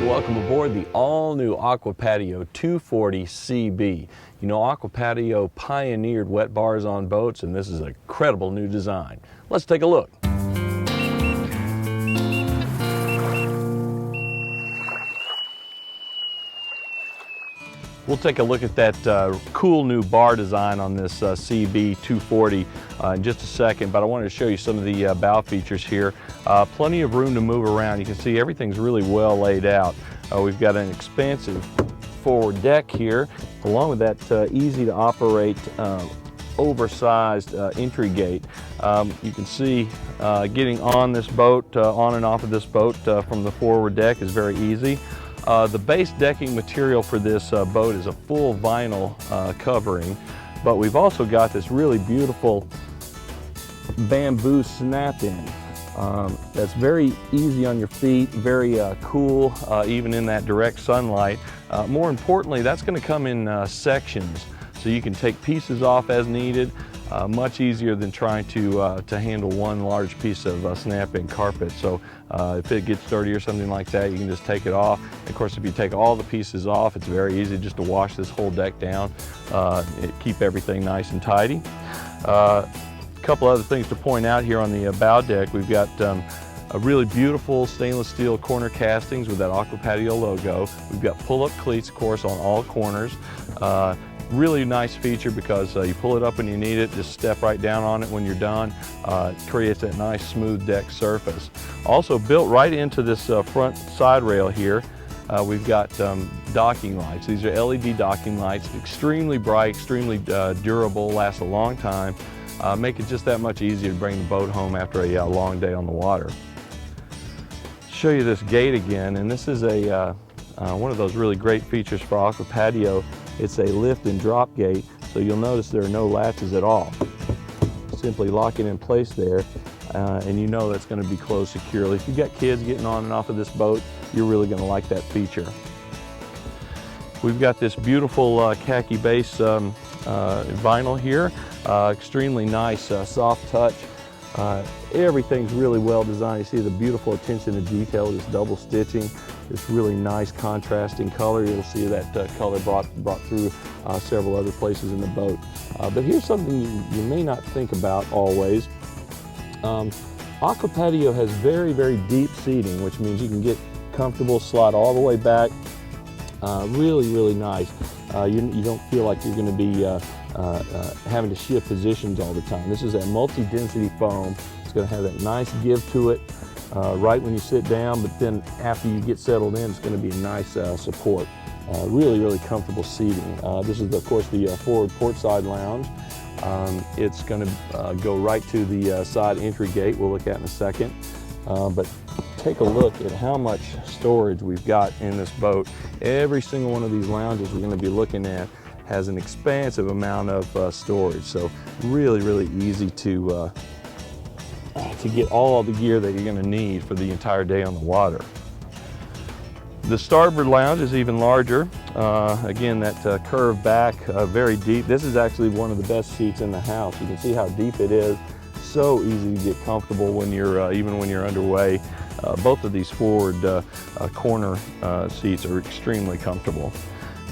and welcome aboard the all-new Aqua Patio 240 CB. You know, Aqua Patio pioneered wet bars on boats, and this is a credible new design. Let's take a look. We'll take a look at that cool new bar design on this CB 240 in just a second, but I wanted to show you some of the bow features here. Plenty of room to move around. You can see everything's really well laid out. We've got an expansive forward deck here, along with that easy to operate oversized entry gate. You can see getting on this boat, on and off of this boat from the forward deck is very easy. The base decking material for this boat is a full vinyl covering, but we've also got this really beautiful bamboo snap-in that's very easy on your feet, very cool even in that direct sunlight. More importantly, that's going to come in sections, so you can take pieces off as needed. Much easier than trying to handle one large piece of snap-in carpet. So if it gets dirty or something like that, you can just take it off. Of course, if you take all the pieces off, it's very easy just to wash this whole deck down, keep everything nice and tidy. A couple other things to point out here on the bow deck. We've got a really beautiful stainless steel corner castings with that Aqua Patio logo. We've got pull-up cleats, of course, on all corners. Really nice feature because you pull it up when you need it, just step right down on it when you're done. It creates that nice smooth deck surface. Also built right into this front side rail here, we've got docking lights. These are LED docking lights, extremely bright, extremely durable, last a long time. Make it just that much easier to bring the boat home after a long day on the water. Show you this gate again, and this is one of those really great features for Aqua Patio. It's a lift and drop gate, so you'll notice there are no latches at all. Simply lock it in place there, and you know that's going to be closed securely. If you've got kids getting on and off of this boat, you're really going to like that feature. We've got this beautiful khaki base vinyl here, extremely nice, soft touch. Everything's really well designed. You see the beautiful attention to detail, this double stitching, this really nice contrasting color. You'll see that color brought through several other places in the boat. But here's something you may not think about always. Aqua Patio has very, very deep seating, which means you can get comfortable, slide all the way back. Really, really nice. You don't feel like you're going to be having to shift positions all the time. This is a multi-density foam. It's going to have that nice give to it right when you sit down, but then after you get settled in, it's going to be a nice support. Really, really comfortable seating. This is, of course, the forward portside lounge. It's going to go right to the side entry gate we'll look at in a second. But take a look at how much storage we've got in this boat. Every single one of these lounges we're going to be looking at has an expansive amount of storage, so really, really easy to get all the gear that you're going to need for the entire day on the water. The Starboard Lounge is even larger. Again, that curved back, very deep. This is actually one of the best seats in the house. You can see how deep it is. So easy to get comfortable when you're even when you're underway. Both of these forward corner seats are extremely comfortable.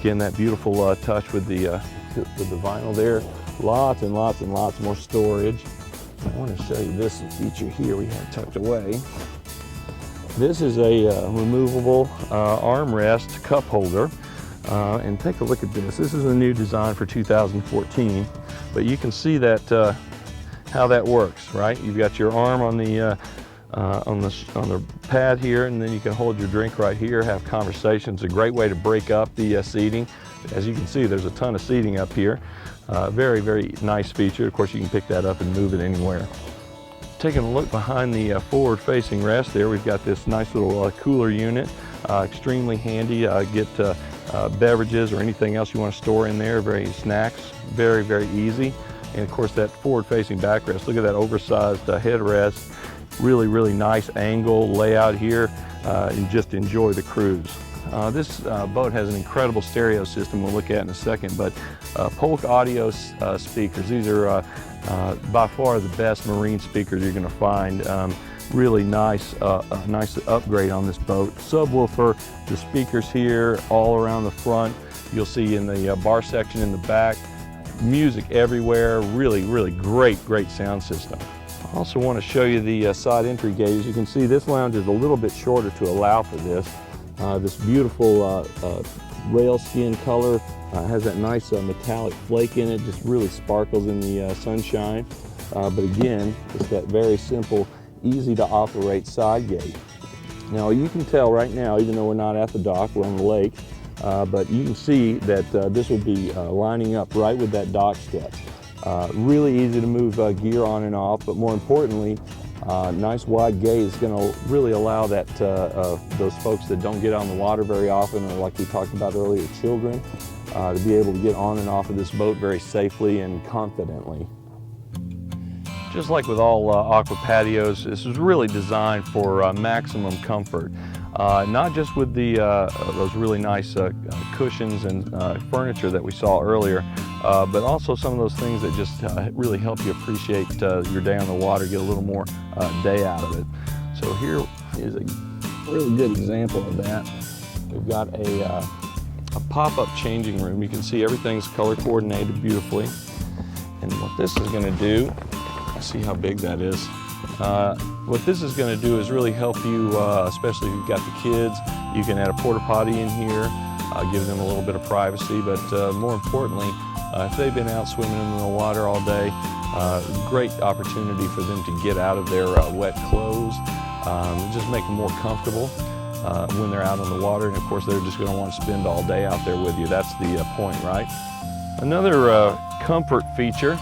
Again, that beautiful touch with the vinyl there. Lots and lots and lots more storage. I want to show you this feature here we have tucked away. This is a removable armrest cup holder. And take a look at this. This is a new design for 2014, but you can see that how that works, right? You've got your arm on the pad here, and then you can hold your drink right here, have conversations. A great way to break up the seating. As you can see, there's a ton of seating up here. Very, very nice feature. Of course, you can pick that up and move it anywhere. Taking a look behind the forward-facing rest there, we've got this nice little cooler unit. Extremely handy. Get beverages or anything else you want to store in there. Snacks. Very, very easy. And of course, that forward-facing backrest. Look at that oversized headrest. Really, really nice angle layout here, and just enjoy the cruise. This boat has an incredible stereo system we'll look at in a second, but Polk audio speakers. These are by far the best marine speakers you're going to find. Really nice, nice upgrade on this boat. Subwoofer, the speakers here all around the front. You'll see in the bar section in the back. Music everywhere. Really, really great sound system. I also want to show you the side entry gate. As you can see, this lounge is a little bit shorter to allow for this. This beautiful rail skin color has that nice metallic flake in it. Just really sparkles in the sunshine. But again, it's that very simple, easy to operate side gate. Now you can tell right now, even though we're not at the dock, we're on the lake, but you can see that this will be lining up right with that dock step. Really easy to move gear on and off, but more importantly, nice wide gate is going to really allow that those folks that don't get on the water very often, or like we talked about earlier, children, to be able to get on and off of this boat very safely and confidently. Just like with all Aqua Patios, this is really designed for maximum comfort. Not just with the those really nice cushions and furniture that we saw earlier, but also some of those things that just really help you appreciate your day on the water, get a little more day out of it. So here is a really good example of that. We've got a pop-up changing room. You can see everything's color coordinated beautifully. And what this is going to do, see how big that is. What this is going to do is really help you, especially if you've got the kids. You can add a porta potty in here, give them a little bit of privacy, but more importantly, if they've been out swimming in the water all day, great opportunity for them to get out of their wet clothes, just make them more comfortable when they're out on the water, and of course they're just going to want to spend all day out there with you. That's the point, right? Another comfort feature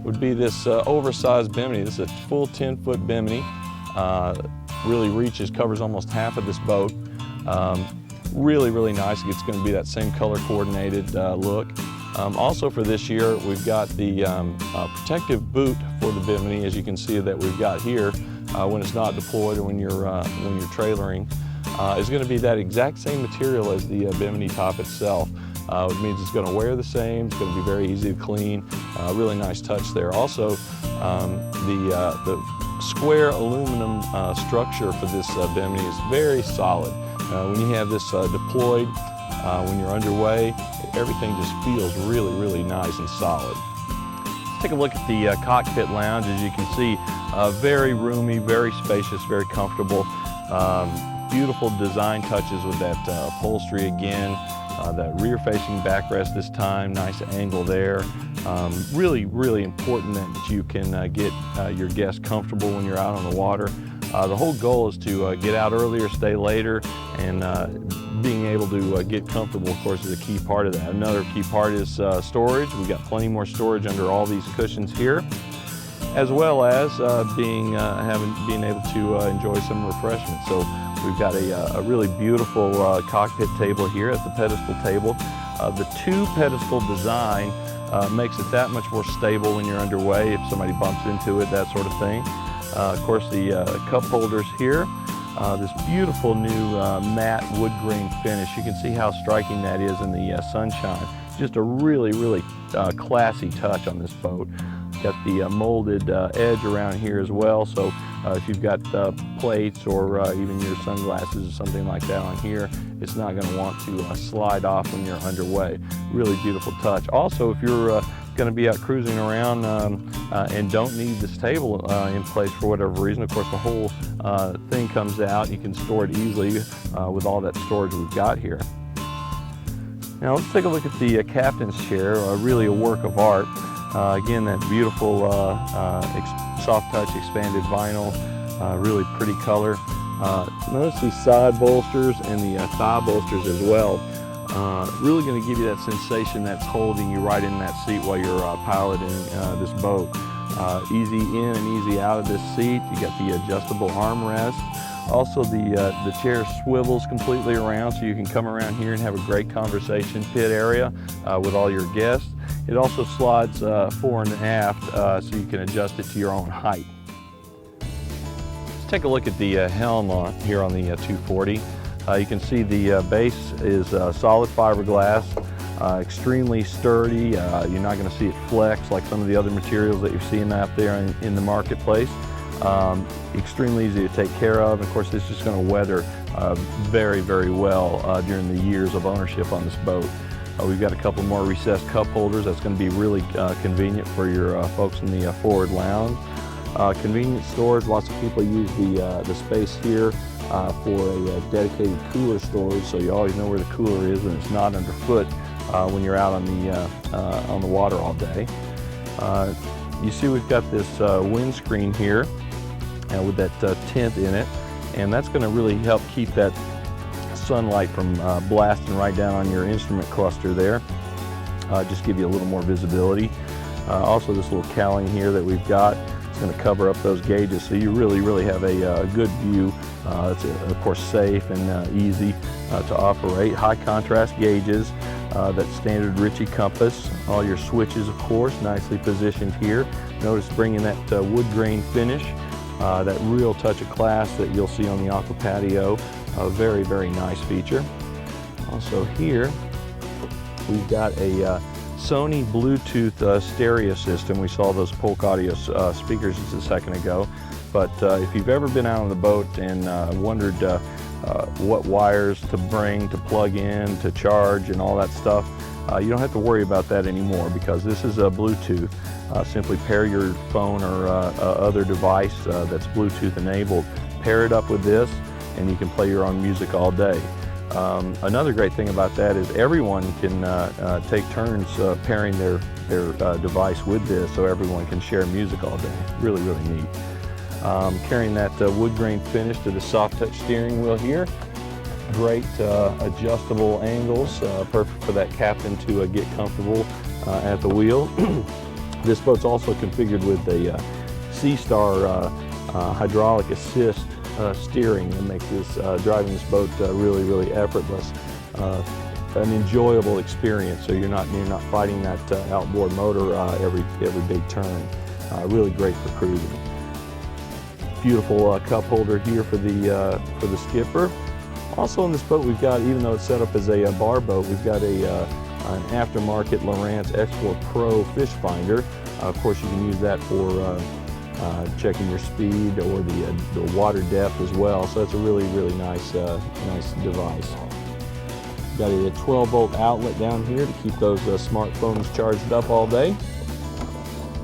would be this oversized Bimini. This is a full 10-foot Bimini. Really covers almost half of this boat. Really nice. It's going to be that same color coordinated look. Also for this year, we've got the protective boot for the Bimini, as you can see that we've got here when it's not deployed or when you're trailering. Is going to be that exact same material as the Bimini top itself. Which means it's going to wear the same, it's going to be very easy to clean, really nice touch there. Also, the square aluminum structure for this Bimini is very solid. When you have this deployed, when you're underway, everything just feels really nice and solid. Let's take a look at the Cockpit Lounge. As you can see, very roomy, very spacious, very comfortable. Beautiful design touches with that upholstery again. That rear-facing backrest this time, nice angle there. Really important that you can get your guests comfortable when you're out on the water. The whole goal is to get out earlier, stay later, and being able to get comfortable, of course, is a key part of that. Another key part is storage. We've got plenty more storage under all these cushions here, as well as being able to enjoy some refreshments. So we've got a really beautiful cockpit table here at the pedestal table. The two pedestal design makes it that much more stable when you're underway, if somebody bumps into it, that sort of thing. Of course, the cup holders here, this beautiful new matte wood grain finish. You can see how striking that is in the sunshine. Just a really classy touch on this boat. Got the molded edge around here as well, so if you've got plates or even your sunglasses or something like that on here, it's not going to want to slide off when you're underway. Really beautiful touch. Also, if you're going to be out cruising around and don't need this table in place for whatever reason, of course the whole thing comes out. You can store it easily with all that storage we've got here. Now let's take a look at the captain's chair, really a work of art. Again, that beautiful soft touch expanded vinyl, really pretty color. Notice these side bolsters and the thigh bolsters as well. Really going to give you that sensation that's holding you right in that seat while you're piloting this boat. Easy in and easy out of this seat. You got the adjustable armrest. Also, the chair swivels completely around, so you can come around here and have a great conversation pit area with all your guests. It also slides fore and aft, so you can adjust it to your own height. Let's take a look at the helm here on the 240. You can see the base is solid fiberglass, extremely sturdy. You're not going to see it flex like some of the other materials that you're seeing out there in the marketplace. Extremely easy to take care of. Of course, this is going to weather very, very well during the years of ownership on this boat. We've got a couple more recessed cup holders. That's going to be really convenient for your folks in the forward lounge. Convenient storage. Lots of people use the space here for a dedicated cooler storage, so you always know where the cooler is and it's not underfoot when you're out on the water all day. You see we've got this windscreen here with that tint in it, and that's going to really help keep that sunlight from blasting right down on your instrument cluster there. Just give you a little more visibility. Also, this little cowling here that we've got, it's going to cover up those gauges, so you really have a good view. It's of course safe and easy to operate. High contrast gauges, that standard Ritchie compass, all your switches of course nicely positioned here. Notice bringing that wood grain finish, that real touch of class that you'll see on the Aqua Patio. A very nice feature. Also here we've got a Sony Bluetooth stereo system. We saw those Polk Audio speakers just a second ago, but if you've ever been out on the boat and wondered what wires to bring, to plug in, to charge and all that stuff, you don't have to worry about that anymore, because this is a Bluetooth. Simply pair your phone or other device that's Bluetooth enabled, pair it up with this, and you can play your own music all day. Another great thing about that is everyone can take turns pairing their device with this, so everyone can share music all day. Really neat. Carrying that wood grain finish to the soft touch steering wheel here. Great adjustable angles, perfect for that captain to get comfortable at the wheel. This boat's also configured with a C-Star hydraulic assist steering that makes this driving this boat really effortless. An enjoyable experience, so you're not fighting that outboard motor every big turn. Really great for cruising. Beautiful cup holder here for the skipper. Also in this boat we've got, even though it's set up as a bar boat, we've got an aftermarket Lowrance Export Pro fish finder. Of course you can use that for checking your speed or the water depth as well. So it's a really nice device. Got a 12-volt outlet down here to keep those smartphones charged up all day.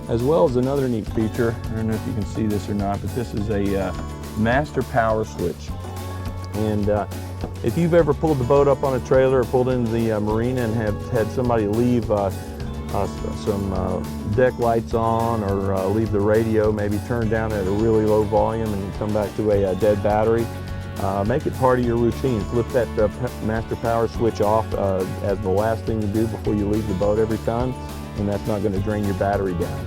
As well as another neat feature, I don't know if you can see this or not, but this is a master power switch. And if you've ever pulled the boat up on a trailer or pulled into the marina and have had somebody leave some deck lights on, or leave the radio maybe turned down at a really low volume and come back to a dead battery, make it part of your routine. Flip that master power switch off as the last thing you do before you leave the boat every time, and that's not going to drain your battery down.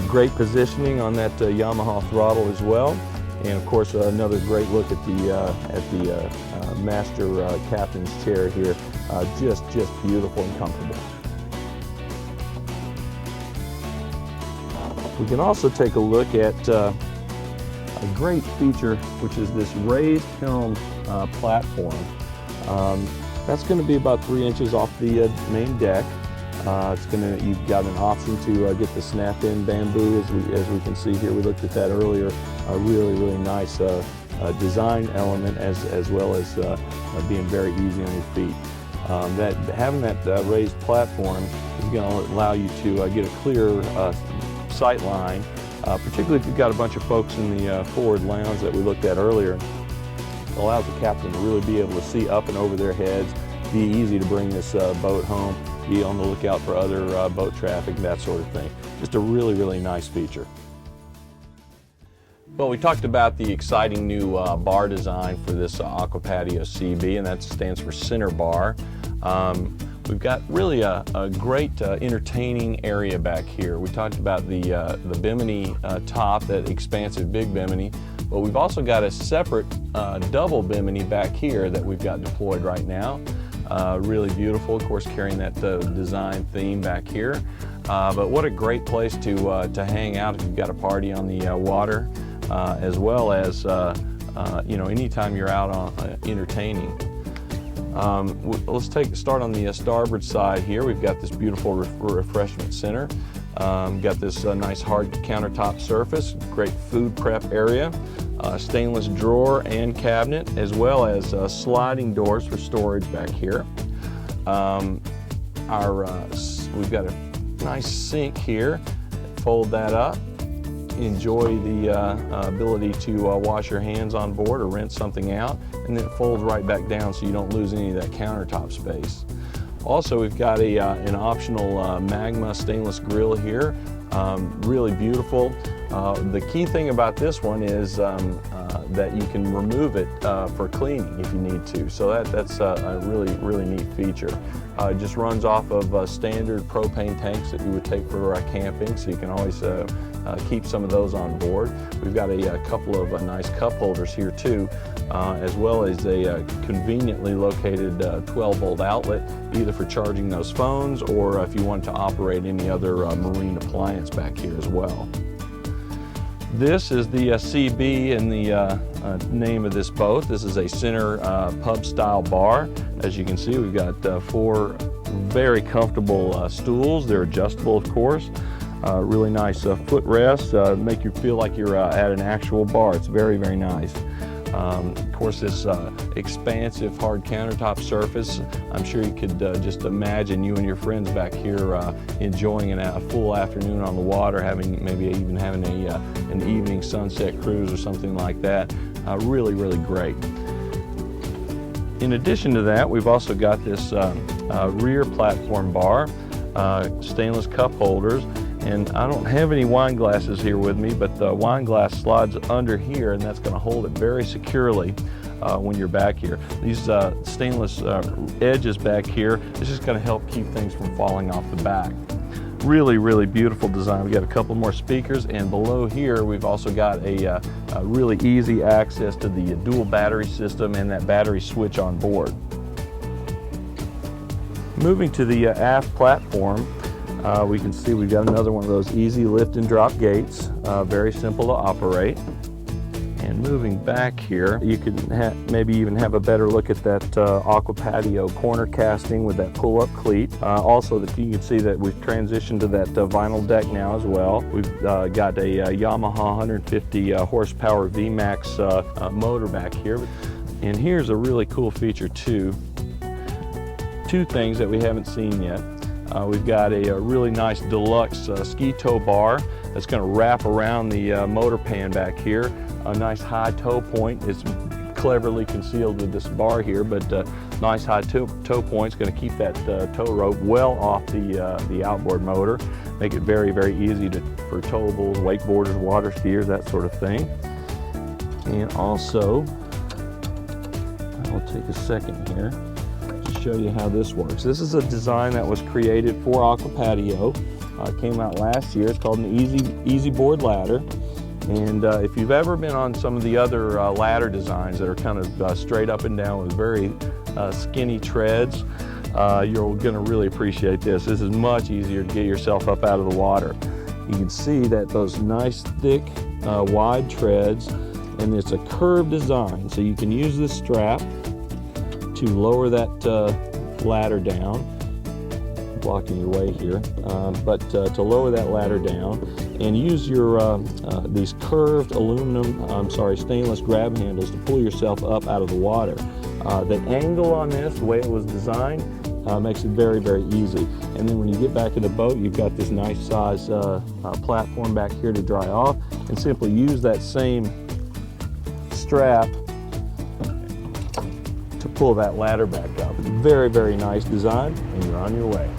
Great positioning on that Yamaha throttle as well, and of course another great look at the master captain's chair here. Just beautiful and comfortable. We can also take a look at a great feature, which is this raised helm platform. That's going to be about 3 inches off the main deck. You've got an option to get the snap-in bamboo, as we can see here. We looked at that earlier. A really nice design element, as well as being very easy on your feet. Having that raised platform is going to allow you to get a clear sight line, particularly if you've got a bunch of folks in the forward lounge that we looked at earlier. It allows the captain to really be able to see up and over their heads, be easy to bring this boat home, be on the lookout for other boat traffic, that sort of thing. Just a really nice feature. Well, we talked about the exciting new bar design for this Aqua Patio CB, and that stands for center bar. We've got really a great entertaining area back here. We talked about the Bimini top, that expansive big Bimini, but we've also got a separate double Bimini back here that we've got deployed right now. Really beautiful, of course, carrying that design theme back here. But what a great place to hang out if you've got a party on the water, as well as anytime you're out on entertaining. Let's start on the starboard side here. We've got this beautiful refreshment center. Got this nice hard countertop surface, great food prep area, stainless drawer and cabinet, as well as sliding doors for storage back here. We've got a nice sink here. Fold that up. Enjoy the ability to wash your hands on board or rinse something out, and then it folds right back down so you don't lose any of that countertop space. Also, we've got an optional Magma stainless grill here, really beautiful. The key thing about this one is that you can remove it for cleaning if you need to. So that's a really neat feature. It just runs off of standard propane tanks that you would take for camping, so you can always keep some of those on board. We've got a couple of nice cup holders here too, as well as a conveniently located 12-volt outlet, either for charging those phones or if you want to operate any other marine appliance back here as well. This is the CB in the name of this boat. This is a center pub style bar. As you can see, we've got 4 very comfortable stools. They're adjustable, of course. Really nice footrest, make you feel like you're at an actual bar. It's very nice. Of course, this expansive hard countertop surface, I'm sure you could just imagine you and your friends back here enjoying a full afternoon on the water, maybe even having an evening sunset cruise or something like that. Really great. In addition to that, we've also got this rear platform bar, stainless cup holders. And I don't have any wine glasses here with me, but the wine glass slides under here, and that's going to hold it very securely when you're back here. These stainless edges back here, this is going to help keep things from falling off the back. Really beautiful design. We got a couple more speakers, and below here we've also got a really easy access to the dual battery system and that battery switch on board. Moving to the aft platform, we can see we've got another one of those easy lift and drop gates, very simple to operate. And moving back here, you can maybe even have a better look at that Aqua Patio corner casting with that pull-up cleat. Also, you can see that we've transitioned to that vinyl deck now as well. We've got a Yamaha 150 horsepower VMAX motor back here. And here's a really cool feature too. 2 things that we haven't seen yet. We've got a really nice deluxe ski tow bar that's going to wrap around the motor pan back here. A nice high tow point. It's cleverly concealed with this bar here, but nice high tow point is going to keep that tow rope well off the outboard motor. Make it very easy for towables, wakeboarders, water skiers, that sort of thing. And also, I'll take a second here to show you how this works. This is a design that was created for Aqua Patio. It came out last year. It's called an easy board ladder. And if you've ever been on some of the other ladder designs that are kind of straight up and down with very skinny treads, you're going to really appreciate this. This is much easier to get yourself up out of the water. You can see that those nice thick wide treads, and it's a curved design, so you can use this strap to lower that ladder down, blocking your way here, but to lower that ladder down, and use your these curved stainless grab handles to pull yourself up out of the water. The angle on this, the way it was designed, makes it very easy. And then when you get back in the boat, you've got this nice size platform back here to dry off, and simply use that same strap to pull that ladder back up. Very nice design, and you're on your way.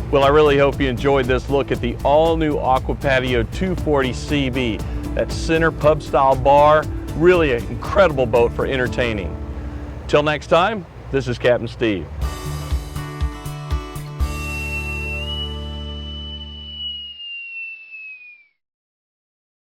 Well, I really hope you enjoyed this look at the all-new Aqua Patio 240 CB. That center pub-style bar, really an incredible boat for entertaining. Till next time, this is Captain Steve.